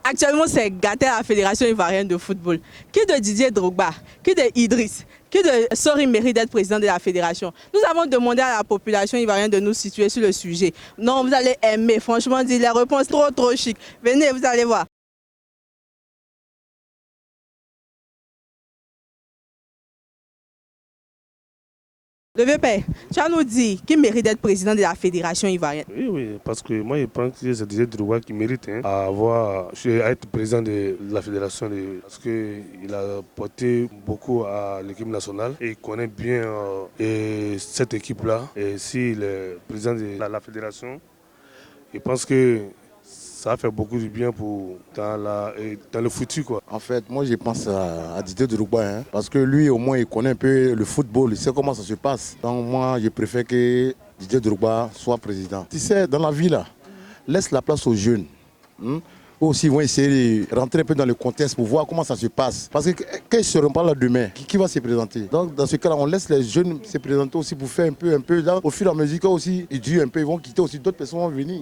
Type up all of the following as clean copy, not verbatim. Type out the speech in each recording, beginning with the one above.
Actuellement, c'est gâté à la Fédération ivoirienne de football. Qui de Didier Drogba, qui de Idriss, qui de Sori mérite d'être président de la fédération? Nous avons demandé à la population ivoirienne de nous situer sur le sujet. Non, vous allez aimer. Franchement, dit les réponses trop chic. Venez, vous allez voir. Le vieux père, tu vas nous dire qui mérite d'être président de la fédération ivoirienne? Oui, parce que moi je pense que c'est Didier Drogba qui mérite à être président de la fédération parce qu'il a porté beaucoup à l'équipe nationale et il connaît bien cette équipe-là. Et s'il est président de la fédération, je pense que ça fait beaucoup de bien dans le futur, quoi. En fait, moi je pense à Didier Drogba, parce que lui au moins il connaît un peu le football, il sait comment ça se passe. Donc moi je préfère que Didier Drogba soit président. Tu sais, dans la vie là, laisse la place aux jeunes. Eux aussi ils vont essayer de rentrer un peu dans le contexte pour voir comment ça se passe. Parce que quand ils ne seront pas là demain, qui va se présenter? Donc dans ce cas-là, on laisse les jeunes se présenter aussi pour faire un peu. Là, au fur et à mesure aussi, ils durent un peu, ils vont quitter aussi, d'autres personnes vont venir.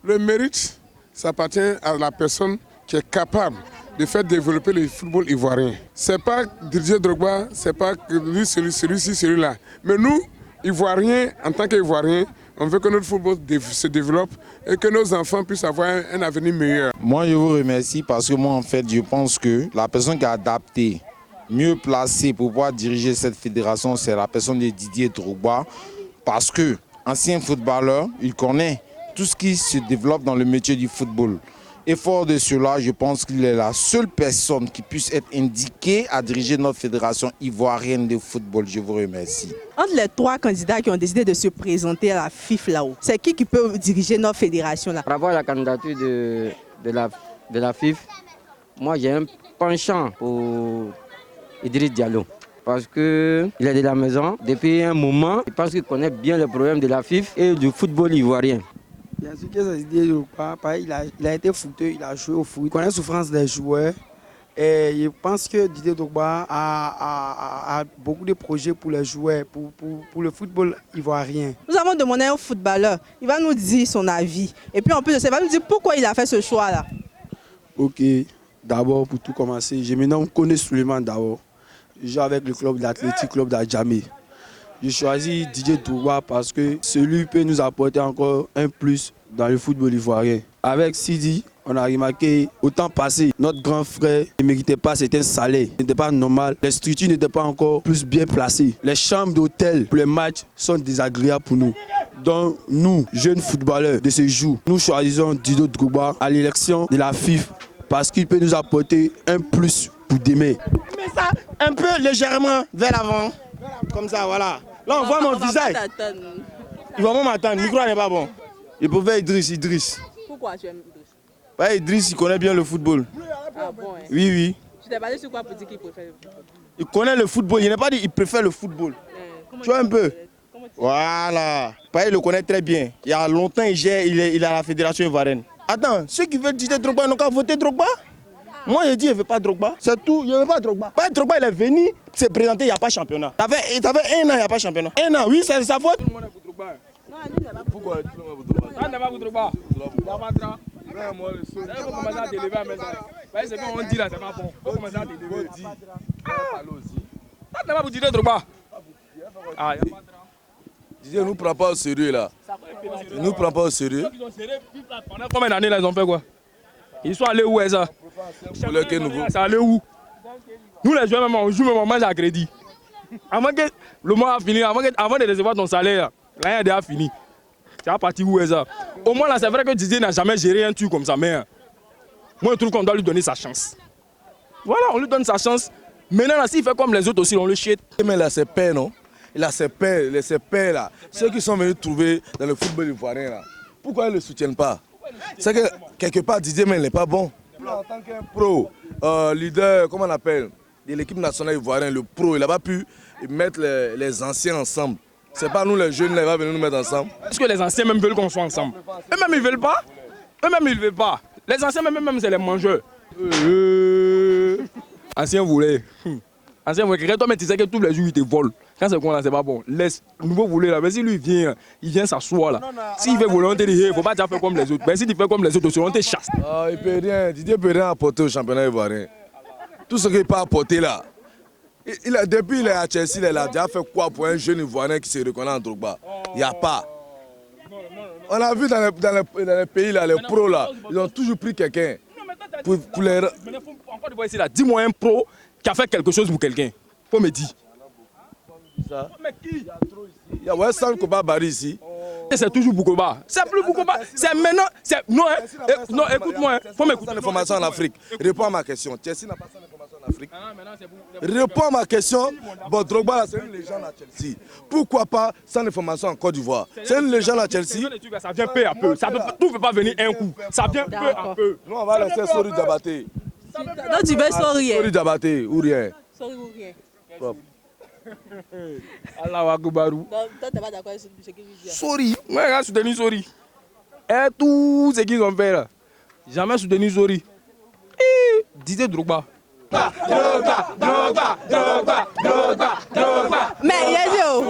Le mérite, ça appartient à la personne qui est capable de faire développer le football ivoirien. Ce n'est pas Didier Drogba, ce n'est pas lui, celui-ci, celui-là. Mais nous, Ivoiriens, en tant qu'Ivoiriens, on veut que notre football se développe et que nos enfants puissent avoir un avenir meilleur. Moi, je vous remercie parce que moi, en fait, je pense que la personne qui est adaptée, mieux placée pour pouvoir diriger cette fédération, c'est la personne de Didier Drogba. Parce que, ancien footballeur, il connaît tout ce qui se développe dans le métier du football. Et fort de cela, je pense qu'il est la seule personne qui puisse être indiquée à diriger notre fédération ivoirienne de football. Je vous remercie. Entre les 3 candidats qui ont décidé de se présenter à la FIF là-haut, c'est qui peut diriger notre fédération là? Par rapport à la candidature de la FIF, moi j'ai un penchant pour Idriss Diallo. Parce qu'il est de la maison depuis un moment. Je pense qu'il connaît bien les problèmes de la FIF et du football ivoirien. Bien sûr que c'est Didier Drogba, il a été footeux, il a joué au foot, il connaît la souffrance des joueurs. Et je pense que Didier Drogba a beaucoup de projets pour les joueurs, pour le football ivoirien. Nous avons demandé à un footballeur, il va nous dire son avis. Et puis en plus de ça, il va nous dire pourquoi il a fait ce choix-là. Ok, d'abord pour tout commencer, je me nomme Koné Suleiman d'abord. Je joue avec le club d'Athletic Club d'Adjamé. J'ai choisi Didier Drogba parce que celui peut nous apporter encore un plus dans le football ivoirien. Avec Sidi, on a remarqué au temps passé, notre grand frère ne méritait pas certains salaires. Ce n'était pas normal. Les structures n'étaient pas encore plus bien placées. Les chambres d'hôtel pour les matchs sont désagréables pour nous. Donc nous, jeunes footballeurs de ce jour, nous choisissons Didier Drogba à l'élection de la FIF parce qu'il peut nous apporter un plus pour demain. Mais ça, un peu légèrement vers l'avant. Comme ça, voilà. Là, on voit mon visage. Il va m'attendre. Le micro n'est pas bon. Il préfère Idriss. Pourquoi tu aimes Idriss? Bah, Idriss, il connaît bien le football. Ah bon, hein? Oui. Tu t'es basé sur quoi pour dire qu'il préfère le football? Il connaît le football. Il n'a pas dit qu'il préfère le football. Tu vois un peu? Voilà. Bah, il le connaît très bien. Il y a longtemps, il est à la fédération ivoirienne. Attends, ceux qui veulent Didier Drogba n'ont qu'à voter Drogba. Moi, je dis, il ne veut pas Drogba. C'est tout, il ne veut pas Drogba. Pas Drogba, il est venu se présenter, il n'y a pas de championnat. Ça fait 1 an, il n'y a pas de championnat. 1 an, oui, c'est sa faute. Tout le monde est pour Drogba. Pourquoi tout le monde est pour Drogba? Ça n'est pas pour Drogba. Il faut commencer à t'élever à maintenant. C'est qu'on dit là, c'est pas bon. Il faut commencer à t'élever. Ça n'est pas pour Didier Drogba. Didier ne nous prend pas au sérieux là. Il ne nous prend pas au sérieux. Pendant combien d'années là, ils ont fait quoi? Ils sont allés où est ça? C'est allé où? Nous les joueurs, même, on joue, même on mange à crédit. Avant que le mois a fini, avant de recevoir ton salaire, rien n'est déjà fini. Tu vas partir où est ça? Au moins là, c'est vrai que Didier n'a jamais géré un truc comme ça, mais moi je trouve qu'on doit lui donner sa chance. Voilà, on lui donne sa chance. Maintenant là, s'il fait comme les autres aussi, on le chie. Mais il a ses pères, non? Il a ses pères là. Ceux qui sont venus trouver dans le football ivoirien là. Pourquoi ils ne le soutiennent pas? C'est que quelque part Didier, mais il n'est pas bon. En tant qu'un pro, leader, comment on appelle, de l'équipe nationale ivoirienne, le pro, il n'a pas pu mettre les anciens ensemble. C'est pas nous les jeunes, là, il va venir nous mettre ensemble. Est-ce que les anciens même veulent qu'on soit ensemble? Eux-mêmes ils veulent pas. Eux-mêmes ils veulent pas. Les anciens même c'est les mangeurs. Anciens voulaient. Ancien quelqu'un, toi, mais tu sais que tous les jours, il te vole. Quand c'est quoi là, c'est pas bon. Laisse, nouveau voler là. Mais si lui vient, il vient s'asseoir là. S'il veut voler, on te dit, il ne faut pas déjà faire comme les autres. Mais si tu fais comme les autres, on te chasse. Il peut rien. Didier peut rien apporter au championnat ivoirien. Tout ce qu'il peut apporter là. Depuis qu'il est à Chelsea, il a déjà fait quoi pour un jeune ivoirien qui se reconnaît en Drogba? Il n'y a pas. On a vu dans les pays là, les pros là, ils ont toujours pris quelqu'un. Pour les... Encore ici là, dis-moi un pro qui a fait quelque chose pour quelqu'un. Faut me dire. Ça. Mais qui? Il y a Weston Koba Barry ici. C'est toujours Boukoba. C'est plus Boukoba. C'est maintenant. Non, non, écoute-moi. Faut m'écouter. L'information en Afrique. Réponds à ma question. Chelsea n'a pas ça d'information en Afrique. Réponds à ma question. Bon, Drogba, c'est une légende à Chelsea. Pourquoi pas sans information en Côte d'Ivoire? C'est une légende à Chelsea. Ça vient peu à peu. Tout ne peut pas venir un coup. Ça vient peu à peu. Nous, on va laisser Sori Diabaté. Donc tu veux Sori? Sori Diabaté ou rien. Sori ou rien. Allah Akbarou. Toi, tu n'es pas d'accord avec ce qu'il dit? Sori. Moi, je suis soutenu Sori. Et tout ce qu'ils ont fait là. Jamais soutenu Sori. Didier Drogba. Mais Yedio,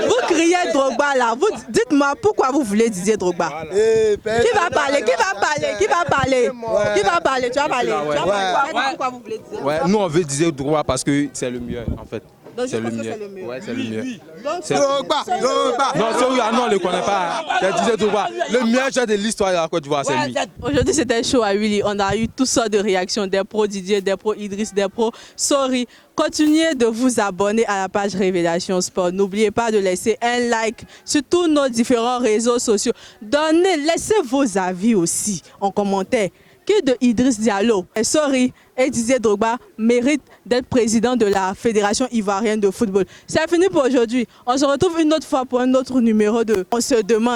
vous criez Drogba là. Dites-moi pourquoi vous voulez Didier Drogba. Qui va parler? Tu vas parler. Pourquoi vous voulez Didier Drogba? Nous on veut Didier Drogba parce que c'est le mieux en fait. C'est le mieux. Ouais, c'est le mieux. Drogba. Non, on ne le connaît pas. C'est Didier Drogba. Le meilleur joueur de l'histoire de la Côte d'Ivoire, c'est lui. Aujourd'hui, c'était chaud à Willy. On a eu toutes sortes de réactions. Des pros Didier, des pros Idriss, des pros Sori. Continuez de vous abonner à la page Révélation Sport. N'oubliez pas de laisser un like sur tous nos différents réseaux sociaux. Laissez vos avis aussi en commentaire. Qui de Idriss Diallo, Sori et Didier Drogba méritent d'être président de la Fédération ivoirienne de football? C'est fini pour aujourd'hui. On se retrouve une autre fois pour un autre numéro de On se demande.